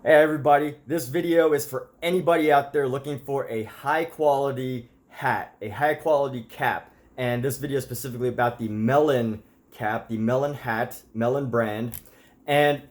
Hey everybody, this video is for anybody out there looking for a high quality hat, a high quality cap. And this video is specifically about the Melin cap, the Melin hat, Melin brand. And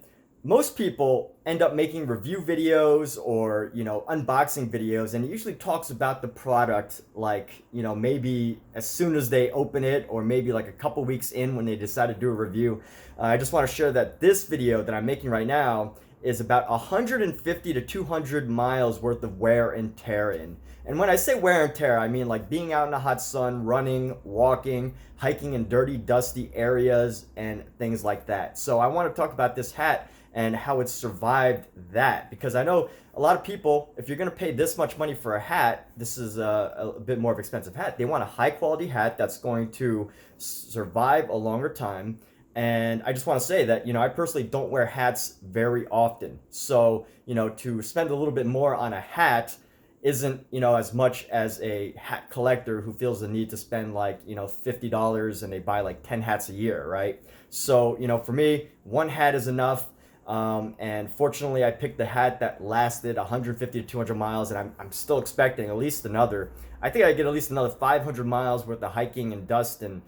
most people end up making review videos or, unboxing videos, and it usually talks about the product like, maybe as soon as they open it or maybe like a couple weeks in when they decide to do a review. I just want to share that this video that I'm making right now is about 150 to 200 miles worth of wear and tear in. And when I say wear and tear, I mean like being out in the hot sun, running, walking, hiking in dirty, dusty areas, and things like that. So I want to talk about this hat and how it's survived that, because I know a lot of people, if you're going to pay this much money for a hat, this is a bit more of an expensive hat. They want a high quality hat that's going to survive a longer time. And I just want to say that, I personally don't wear hats very often. So, to spend a little bit more on a hat isn't, as much as a hat collector who feels the need to spend like, $50 and they buy like 10 hats a year, right? So, for me, one hat is enough. And fortunately, I picked the hat that lasted 150 to 200 miles, and I'm still expecting at least another. I think I get at least another 500 miles worth of hiking and dust and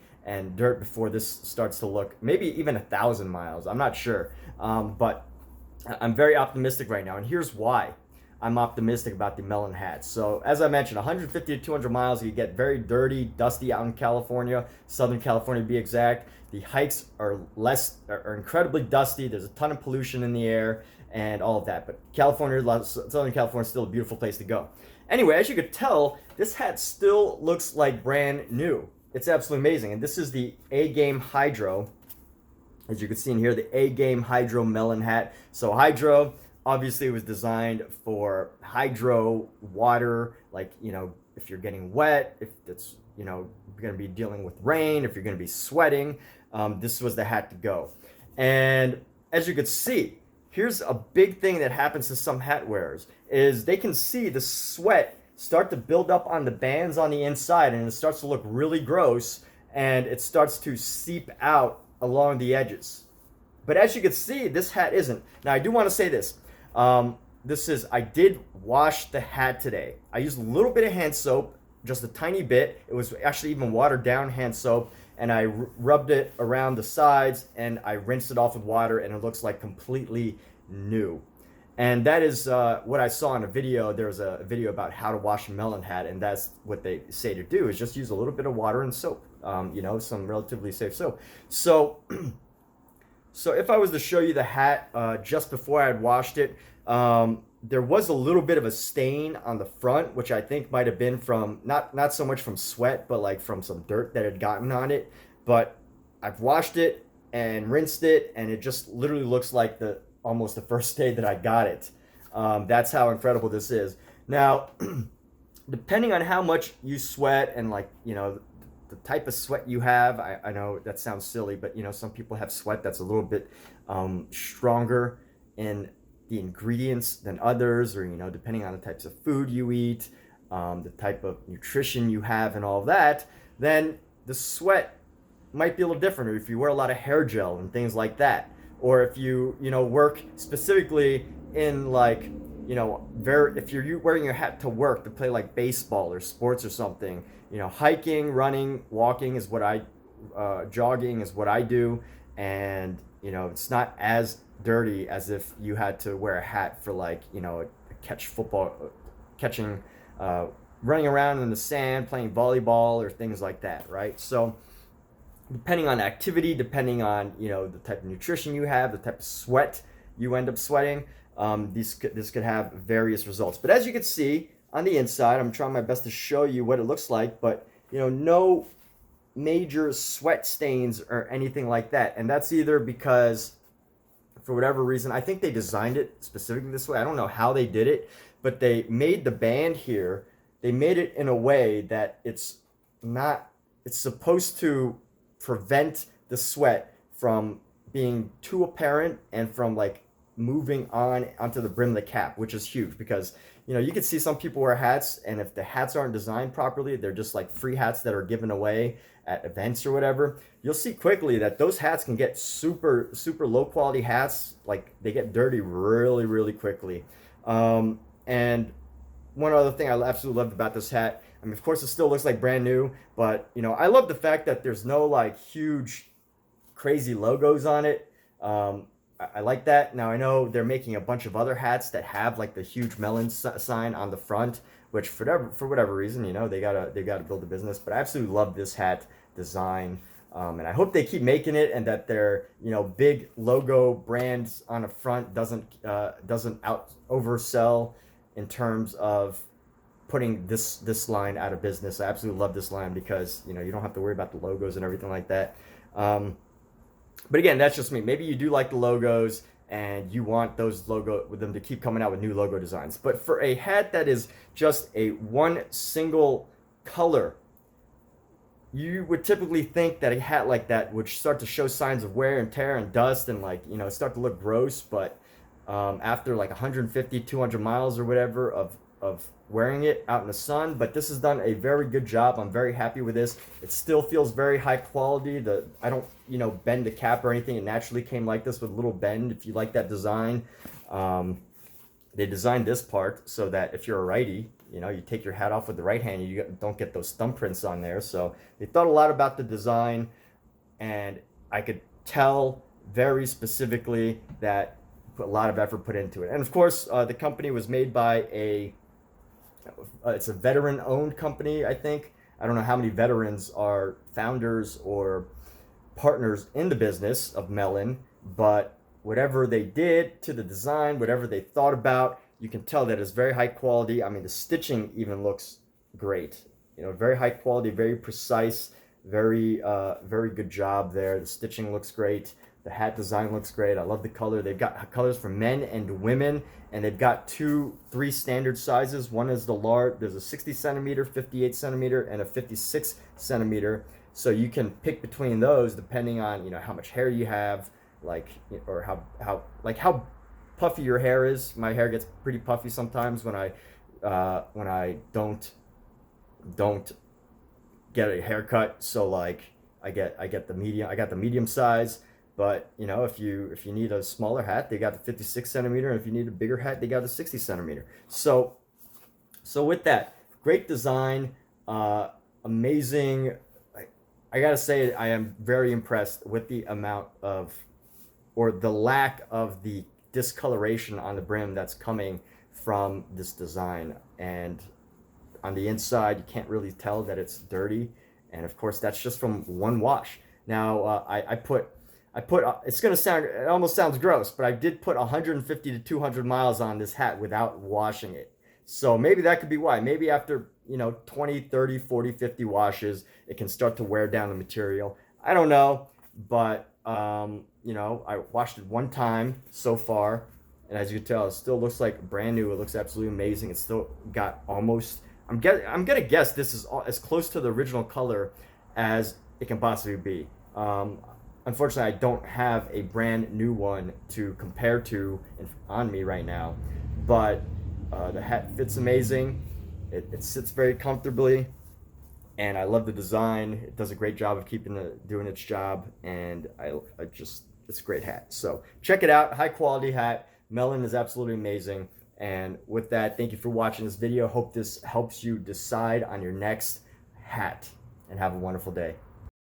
dirt before this starts to look maybe even 1,000 miles. I'm not sure, but I'm very optimistic right now, and here's why. I'm optimistic about the Melon hats. So as I mentioned, 150 to 200 miles, you get very dirty, dusty out in California, Southern California to be exact. The hikes are incredibly dusty. There's a ton of pollution in the air and all of that. But Southern California is still a beautiful place to go. Anyway, as you could tell, this hat still looks like brand new. It's absolutely amazing. And this is the A-Game Hydro. As you can see in here, the A-Game Hydro Melon hat. So Hydro obviously was designed for hydro water, like, if you're getting wet, if it's, you're going to be dealing with rain, if you're going to be sweating, this was the hat to go. And as you can see, here's a big thing that happens to some hat wearers is they can see the sweat start to build up on the bands on the inside, and it starts to look really gross, and it starts to seep out along the edges. But as you can see, this hat isn't. Now I do want to say this. I did wash the hat today. I used a little bit of hand soap, just a tiny bit. It was actually even watered down hand soap, and I rubbed it around the sides and I rinsed it off with water, and it looks like completely new. And that is what I saw in a video. There was a video about how to wash a melon hat, and that's what they say to do is just use a little bit of water and soap, some relatively safe soap. So So if I was to show you the hat just before I had washed it, there was a little bit of a stain on the front, which I think might have been from not so much from sweat, but like from some dirt that had gotten on it. But I've washed it and rinsed it, and it just literally looks like the almost the first day that I got it. That's how incredible this is. Now, depending on how much you sweat and like the type of sweat you have, I know that sounds silly, but some people have sweat that's a little bit stronger in the ingredients than others, or depending on the types of food you eat, the type of nutrition you have and all of that, then the sweat might be a little different. Or if you wear a lot of hair gel and things like that, or if you work specifically in like if you're wearing your hat to work to play like baseball or sports or something, hiking, running, walking is what jogging is what I do. And, it's not as dirty as if you had to wear a hat for like, catching, running around in the sand, playing volleyball or things like that, right? So depending on activity, depending on, the type of nutrition you have, the type of sweat you end up sweating, this could have various results. But as you can see on the inside, I'm trying my best to show you what it looks like, but no major sweat stains or anything like that. And that's either because for whatever reason, I think they designed it specifically this way. I don't know how they did it, but they made the band here, they made it in a way that it's supposed to prevent the sweat from being too apparent and from like moving on onto the brim of the cap, which is huge because, you know, you can see some people wear hats, and if the hats aren't designed properly, they're just like free hats that are given away at events or whatever. You'll see quickly that those hats can get super low quality hats, like they get dirty really quickly. And one other thing I absolutely loved about this hat, I mean, of course, it still looks like brand new, but you know, I love the fact that there's no like huge, crazy logos on it. I like that. Now I know they're making a bunch of other hats that have like the huge Melin sign on the front, which for whatever reason, you know, they gotta build a business. But I absolutely love this hat design. And I hope they keep making it, and that their, you know, big logo brands on the front doesn't oversell in terms of putting this line out of business. I absolutely love this line because, you know, you don't have to worry about the logos and everything like that. But again, that's just me. Maybe you do like the logos and you want those with them to keep coming out with new logo designs. But for a hat that is just a one single color, you would typically think that a hat like that would start to show signs of wear and tear and dust and, like, you know, start to look gross. But after like 150, 200 miles or whatever of wearing it out in the sun, but this has done a very good job. I'm very happy with this. It still feels very high quality. I don't, you know, bend the cap or anything. It naturally came like this with a little bend. If you like that design, they designed this part so that if you're a righty, you know, you take your hat off with the right hand, you don't get those thumbprints on there. So they thought a lot about the design, and I could tell very specifically that a lot of effort put into it. And of course, the company was made by it's a veteran-owned company, I think. I don't know how many veterans are founders or partners in the business of Melin, but whatever they did to the design, whatever they thought about, you can tell that it's very high quality. I mean, the stitching even looks great. You know, very high quality, very precise, very good job there. The stitching looks great. The hat design looks great. I love the color. They've got colors for men and women, and they've got three standard sizes. One is the large. There's a 60 centimeter, 58 centimeter, and a 56 centimeter. So you can pick between those depending on, you know, how much hair you have, like, or how puffy your hair is. My hair gets pretty puffy sometimes when I don't get a haircut. So like I get the medium. I got the medium size. But, you know, if you need a smaller hat, they got the 56 centimeter. And if you need a bigger hat, they got the 60 centimeter. So with that, great design, amazing. I got to say, I am very impressed with the amount of, or the lack of, the discoloration on the brim that's coming from this design. And on the inside, you can't really tell that it's dirty. And of course, that's just from one wash. Now, I put, it's going to sound, it almost sounds gross, but I did put 150 to 200 miles on this hat without washing it. So maybe that could be why. Maybe after, you know, 20, 30, 40, 50 washes, it can start to wear down the material. I don't know, but, you know, I washed it one time so far, and as you can tell, it still looks like brand new. It looks absolutely amazing. It's still got almost, I'm going to guess this is as close to the original color as it can possibly be. Unfortunately, I don't have a brand new one to compare to on me right now, but the hat fits amazing. It sits very comfortably, and I love the design. It does a great job of doing its job, and it's a great hat. So check it out. High quality hat. Melin is absolutely amazing. And with that, thank you for watching this video. Hope this helps you decide on your next hat, and have a wonderful day.